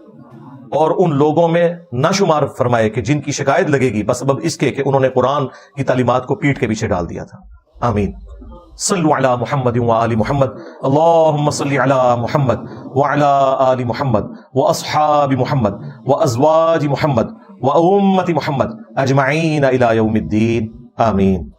اور ان لوگوں میں نہ شمار فرمائے کہ جن کی شکایت لگے گی بسبب اس کے کہ انہوں نے قرآن کی تعلیمات کو پیٹ کے پیچھے ڈال دیا تھا. آمین. صلوا علی محمد وآل محمد، اللہم صلی علی محمد وعلی آل محمد واصحاب محمد وازواج محمد وامت محمد اجمعین الی یوم الدین. آمین.